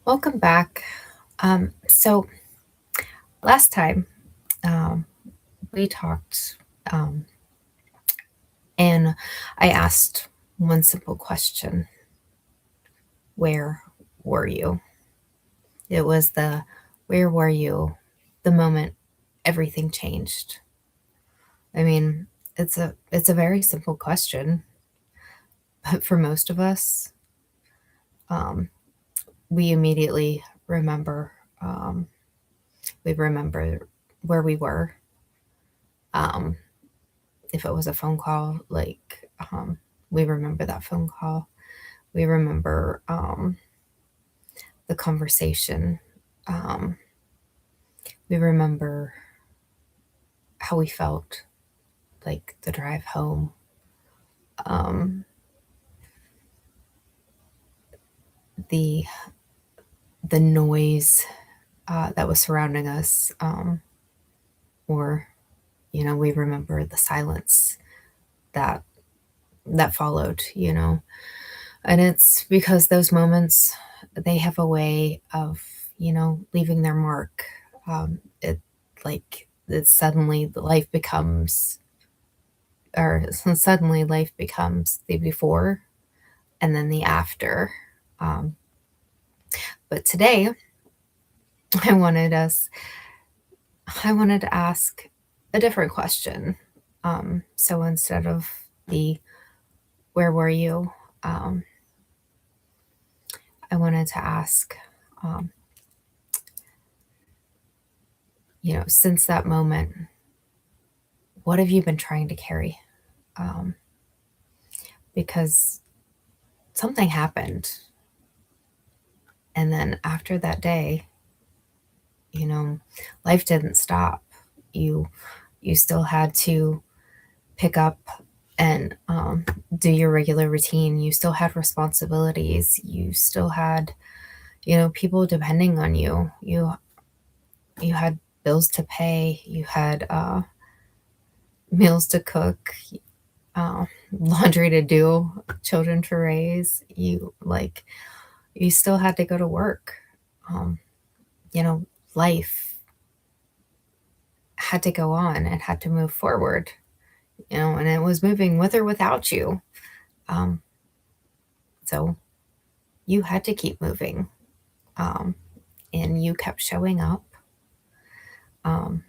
Welcome back. So last time um, we talked, um, and I asked one simple question: Where were you? It was the where were you the moment everything changed. I mean, it's a very simple question, but for most of us, um, we immediately remember. We remember where we were. Um, if it was a phone call, we remember that phone call. We remember the conversation. Um, we remember how we felt, like the drive home. Um, the the noise that was surrounding us, or we remember the silence that followed. And it's because those moments, they have a way of leaving their mark. It like it suddenly the life becomes or suddenly life becomes the before and then the after. um, but today i wanted us I wanted to ask a different question. So instead of the where were you, um, I wanted to ask, um, since that moment, what have you been trying to carry? Um, because something happened. And then after that day, you know, life didn't stop. You you still had to pick up and do your regular routine. You still had responsibilities. You still had, people depending on you. You had bills to pay. You had meals to cook, laundry to do, children to raise. You still had to go to work. Um, Life had to go on and had to move forward. And it was moving with or without you. Um, so you had to keep moving. Um, and you kept showing up. Um,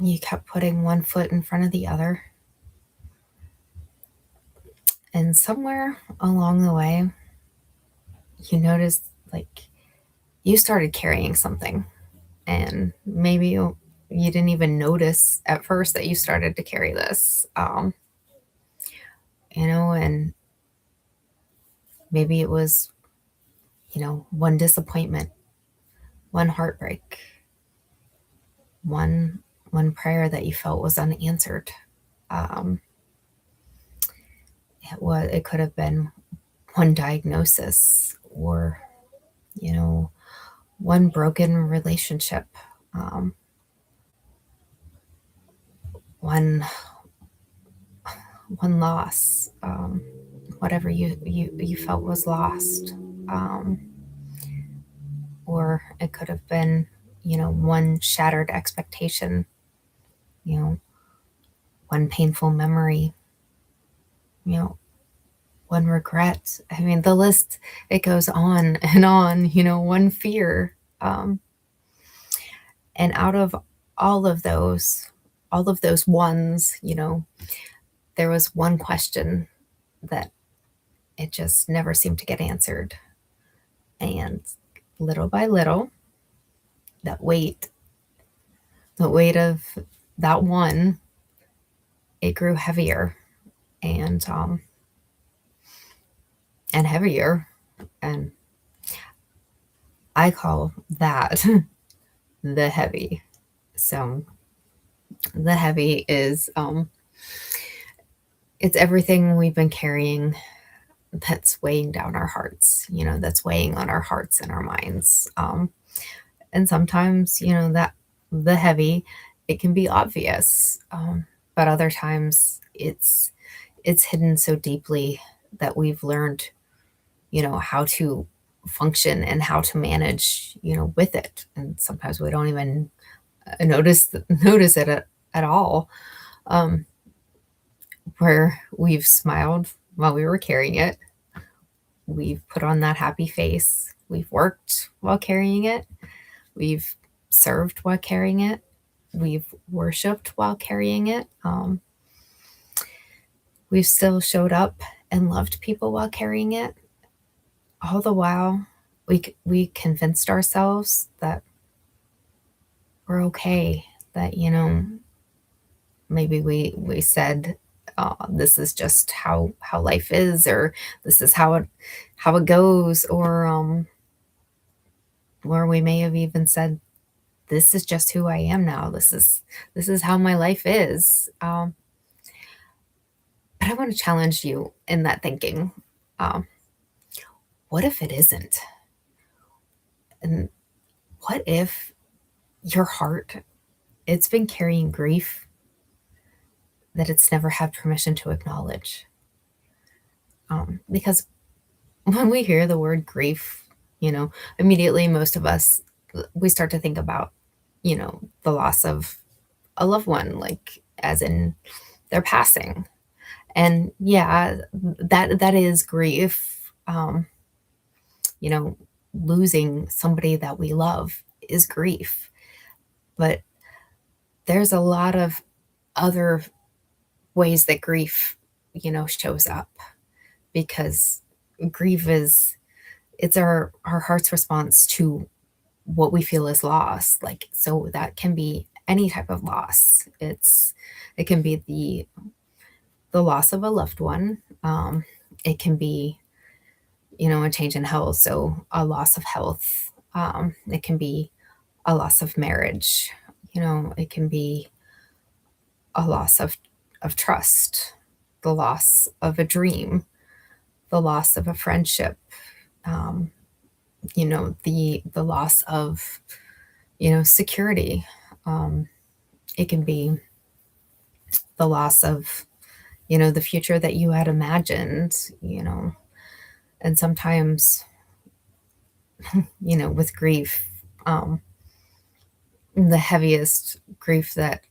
you kept putting one foot in front of the other. And somewhere along the way, you noticed, like, you started carrying something. And maybe you didn't even notice at first that you started to carry this. And maybe it was, one disappointment, one heartbreak, one one prayer that you felt was unanswered. Um, it could have been one diagnosis, or you know one broken relationship, um, one one loss, whatever you felt was lost. um, or it could have been, one shattered expectation, you know one painful memory, you know one regret. I mean, the list, it goes on and on. One fear. And out of all of those, ones, there was one question that it just never seemed to get answered. And little by little, that weight, the weight of that one, it grew heavier and heavier. And I call that the heavy. So the heavy is, it's everything we've been carrying that's weighing down our hearts, that's weighing on our hearts and our minds. And sometimes, that the heavy, it can be obvious. But other times it's hidden so deeply that we've learned, how to function and how to manage, with it. And sometimes we don't even notice it at all. Um, where we've smiled while we were carrying it, we've put on that happy face, we've worked while carrying it, we've served while carrying it, we've worshiped while carrying it. We've still showed up and loved people while carrying it. All the while, we convinced ourselves that we're okay. That maybe we said, this is just how life is, or this is how it goes, or we may have even said, this is just who I am now. This is how my life is. But I want to challenge you in that thinking. Um, what if it isn't? And what if your heart, it's been carrying grief that it's never had permission to acknowledge? Because when we hear the word grief, immediately most of us, we start to think about, the loss of a loved one, like as in their passing. And yeah, that is grief. You know, losing somebody that we love is grief. But there's a lot of other ways that grief, shows up, because grief is, it's our heart's response to what we feel is loss. Like, so that can be any type of loss. It can be the loss of a loved one. It can be, a change in health, so a loss of health. It can be a loss of marriage. It can be a loss of trust, the loss of a dream, the loss of a friendship. Um, the loss of, security. Um, it can be the loss of, the future that you had imagined. And sometimes, with grief, um, the heaviest grief that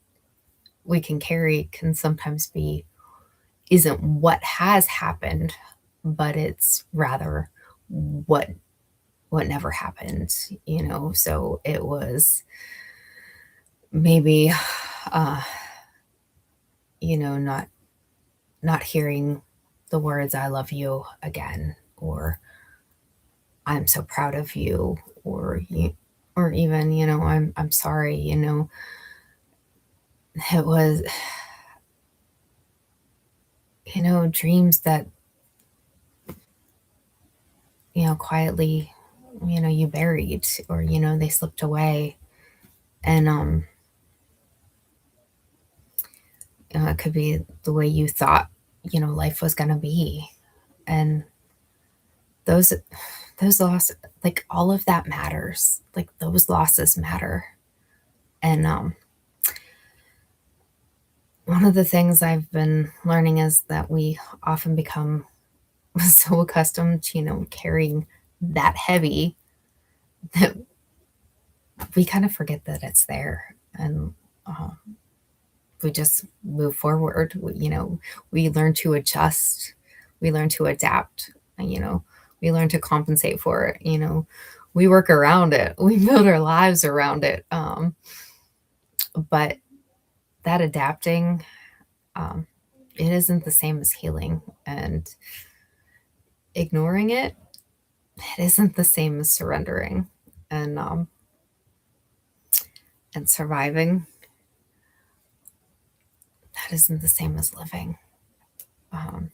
we can carry can sometimes be, isn't what has happened, but it's rather what never happened. So it was maybe, uh not hearing the words "I love you" again, or "I'm so proud of you," or even, I'm sorry. It was, dreams that, quietly, you buried, or, they slipped away. And it could be the way you thought, life was going to be. And those those losses, like, all of that matters. Like, those losses matter. And one of the things I've been learning is that we often become so accustomed to, carrying that heavy, that we kind of forget that it's there. And uh, we just move forward. We learn to adjust, we learn to adapt, and, we learn to compensate for it. We work around it, we build our lives around it. But that adapting, um, it isn't the same as healing. And ignoring it isn't the same as surrendering. And surviving, that isn't the same as living. um,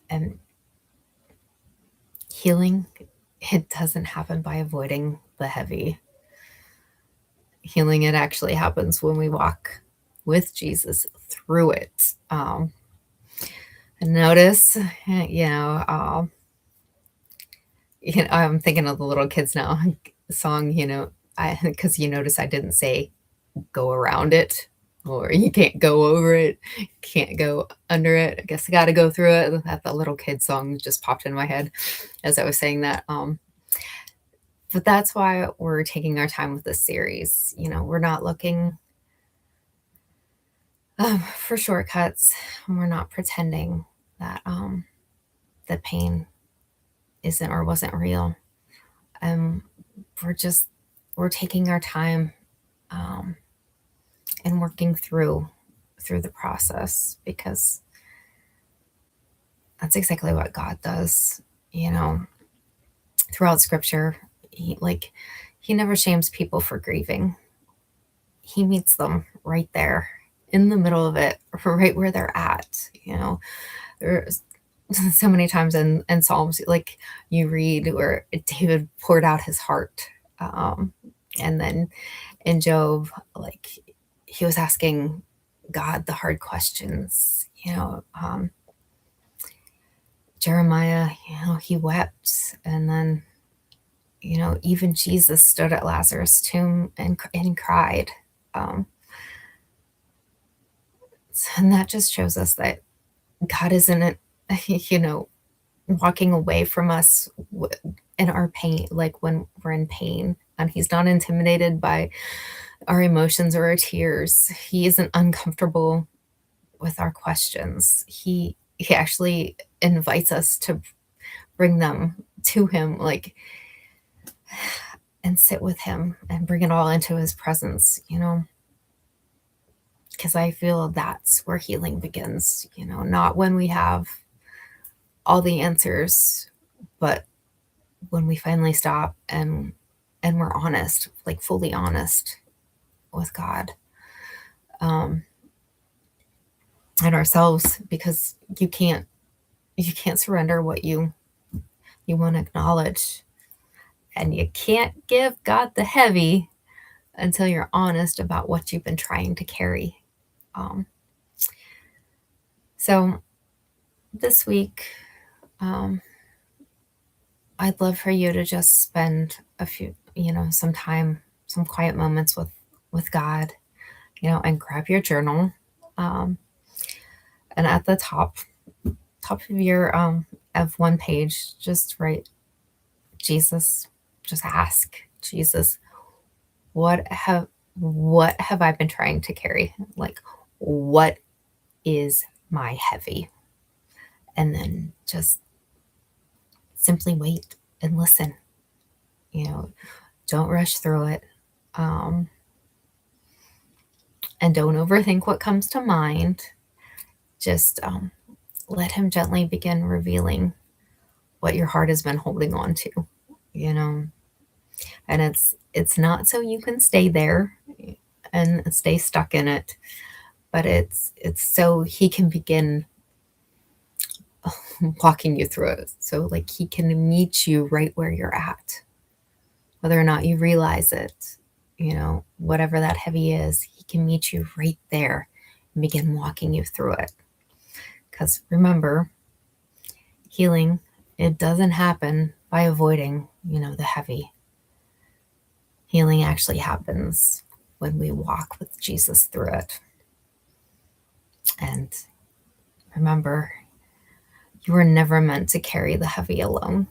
and healing, it doesn't happen by avoiding the heavy. Healing, it actually happens when we walk with Jesus through it. And notice, I'm thinking of the little kids now song. I because you notice I didn't say go around it. or you can't go over it, can't go under it. I guess I got to go through it. That the little kid song just popped in my head as I was saying that. But that's why we're taking our time with this series. We're not looking for shortcuts. We're not pretending that the pain isn't or wasn't real. Um, we're taking our time um, and working through the process, because that's exactly what God does. You know, throughout Scripture, he never shames people for grieving. He meets them right there in the middle of it, right where they're at. There's so many times in Psalms, like you read where David poured out his heart. And then in Job, like he was asking God the hard questions. Jeremiah, he wept. And then, even Jesus stood at Lazarus' tomb and cried. Um, and that just shows us that God isn't, walking away from us in our pain, like when we're in pain. And he's not intimidated by our emotions or our tears. He isn't uncomfortable with our questions. He actually invites us to bring them to him, like, and sit with him and bring it all into his presence, because I feel that's where healing begins, not when we have all the answers, but when we finally stop and we're honest, like fully honest with God, um, and ourselves, because you can't surrender what you want to acknowledge, and you can't give God the heavy until you're honest about what you've been trying to carry. Um, so this week, um, I'd love for you to just spend some time, some quiet moments with God, and grab your journal. Um, and at the top of your of one page, just write Jesus. Just ask Jesus, what have I been trying to carry? Like, what is my heavy? And then just simply wait and listen. You know, don't rush through it. Um, and don't overthink what comes to mind. Just let him gently begin revealing what your heart has been holding on to, you know. And it's not so you can stay there and stay stuck in it, but it's so he can begin walking you through it. So like he can meet you right where you're at, whether or not you realize it. Whatever that heavy is, he can meet you right there and begin walking you through it. Because remember, healing, it doesn't happen by avoiding, the heavy. Healing actually happens when we walk with Jesus through it. And remember, you were never meant to carry the heavy alone.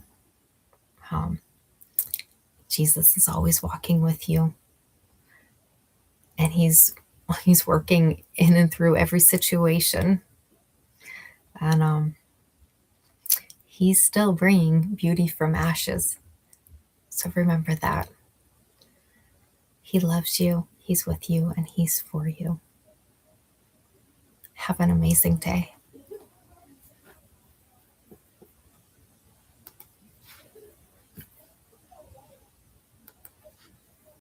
Um, Jesus is always walking with you, and he's working in and through every situation, and he's still bringing beauty from ashes. So remember that he loves you, he's with you, and he's for you. Have an amazing day.